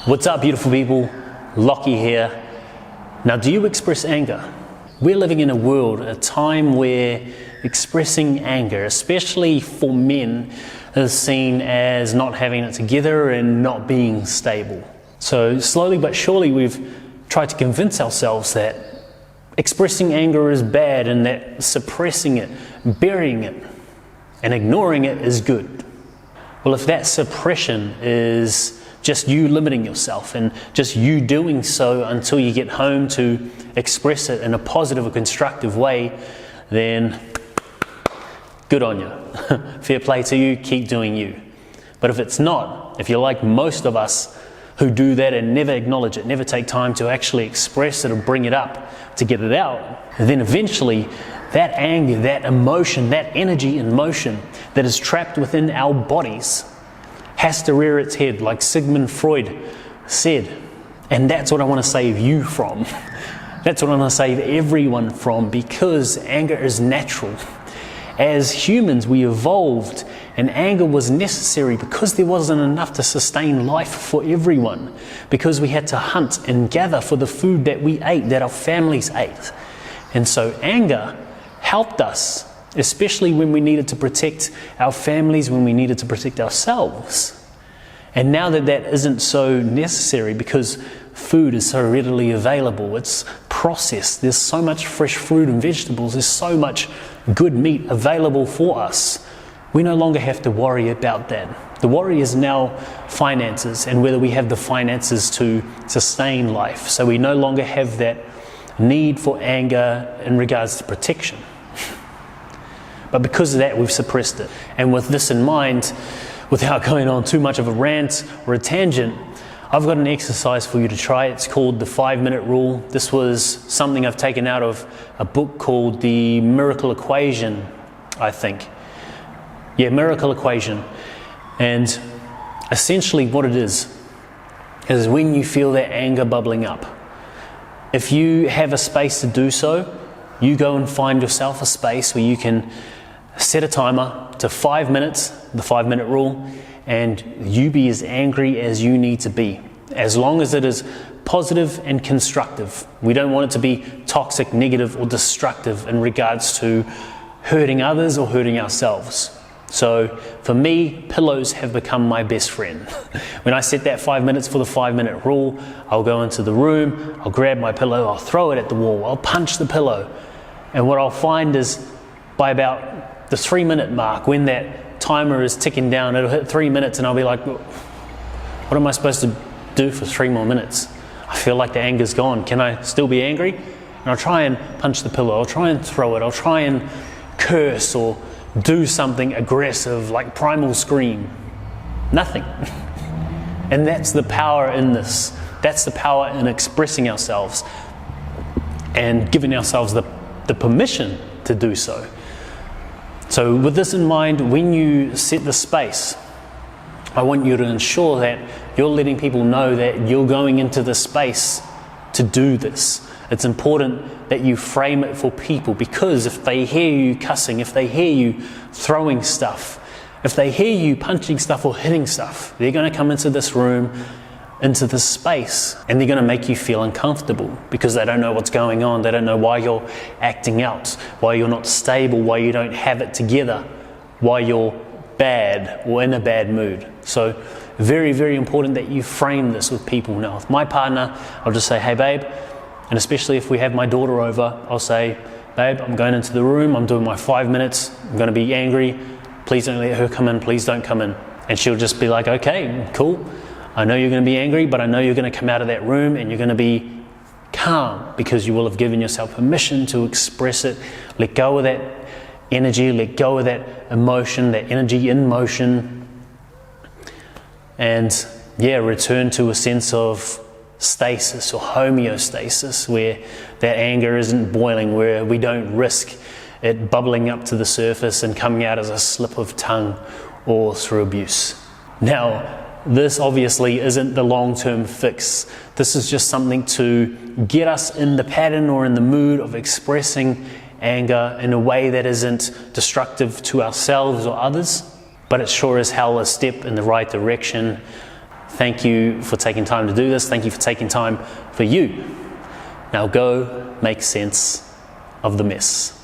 What's up, beautiful people? Lockie here. Now, do you express anger? We're living in a time where expressing anger, especially for men, is seen as not having it together and not being stable. So slowly but surely we've tried to convince ourselves that expressing anger is bad and that suppressing it, burying it, and ignoring it is good. Well, if that suppression is just you limiting yourself and just you doing so until you get home to express it in a positive or constructive way, then good on you. Fair play to you, keep doing you. But if it's not, if you're like most of us who do that and never acknowledge it, never take time to actually express it or bring it up to get it out, then eventually that anger, that emotion, that energy in motion that is trapped within our bodies has to rear its head, like Sigmund Freud said. And that's what I want to save you from. That's what I want to save everyone from, because anger is natural. As humans, we evolved, and anger was necessary because there wasn't enough to sustain life for everyone, because we had to hunt and gather for the food that we ate, that our families ate. And so anger helped us, especially when we needed to protect our families, when we needed to protect ourselves. And now that that isn't so necessary because food is so readily available, it's processed, there's so much fresh fruit and vegetables, there's so much good meat available for us, we no longer have to worry about that. The worry is now finances and whether we have the finances to sustain life. So we no longer have that need for anger in regards to protection. But because of that, we've suppressed it. And with this in mind, without going on too much of a rant or a tangent, I've got an exercise for you to try. It's called the 5-minute rule. This was something I've taken out of a book called The Miracle Equation, I think. Yeah, Miracle Equation. And essentially what it is when you feel that anger bubbling up, if you have a space to do so, you go and find yourself a space where you can set a timer to 5 minutes, the 5-minute rule, and you be as angry as you need to be, as long as it is positive and constructive. We don't want it to be toxic, negative, or destructive in regards to hurting others or hurting ourselves. So for me, pillows have become my best friend. When I set that 5 minutes for the 5-minute rule, I'll go into the room, I'll grab my pillow, I'll throw it at the wall, I'll punch the pillow. And what I'll find is by about the 3-minute mark, when that timer is ticking down, it'll hit 3 minutes and I'll be like, what am I supposed to do for 3 more minutes? I feel like the anger's gone. Can I still be angry? And I'll try and punch the pillow, I'll try and throw it, I'll try and curse or do something aggressive like primal scream. Nothing. And that's the power in this. That's the power in expressing ourselves and giving ourselves the permission to do so. So with this in mind, when you set the space, I want you to ensure that you're letting people know that you're going into the space to do this. It's important that you frame it for people, because if they hear you cussing, if they hear you throwing stuff, if they hear you punching stuff or hitting stuff, they're going to come into this room, into this space, and they're going to make you feel uncomfortable because they don't know what's going on. They don't know why you're acting out, why you're not stable, why you don't have it together, why you're bad or in a bad mood. So very, very important that you frame this with people. Now, with my partner, I'll just say, hey babe, and especially if we have my daughter over, I'll say, babe, I'm going into the room, I'm doing my 5 minutes, I'm going to be angry, please don't let her come in, please don't come in. And she'll just be like, okay, cool. I know you're going to be angry, but I know you're going to come out of that room and you're going to be calm because you will have given yourself permission to express it. Let go of that energy, let go of that emotion, that energy in motion, and return to a sense of stasis or homeostasis, where that anger isn't boiling, where we don't risk it bubbling up to the surface and coming out as a slip of tongue or through abuse. Now, this obviously isn't the long-term fix. This is just something to get us in the pattern or in the mood of expressing anger in a way that isn't destructive to ourselves or others, but it sure as hell a step in the right direction Thank you for taking time to do this. Thank you for taking time for you. Now go make sense of the mess.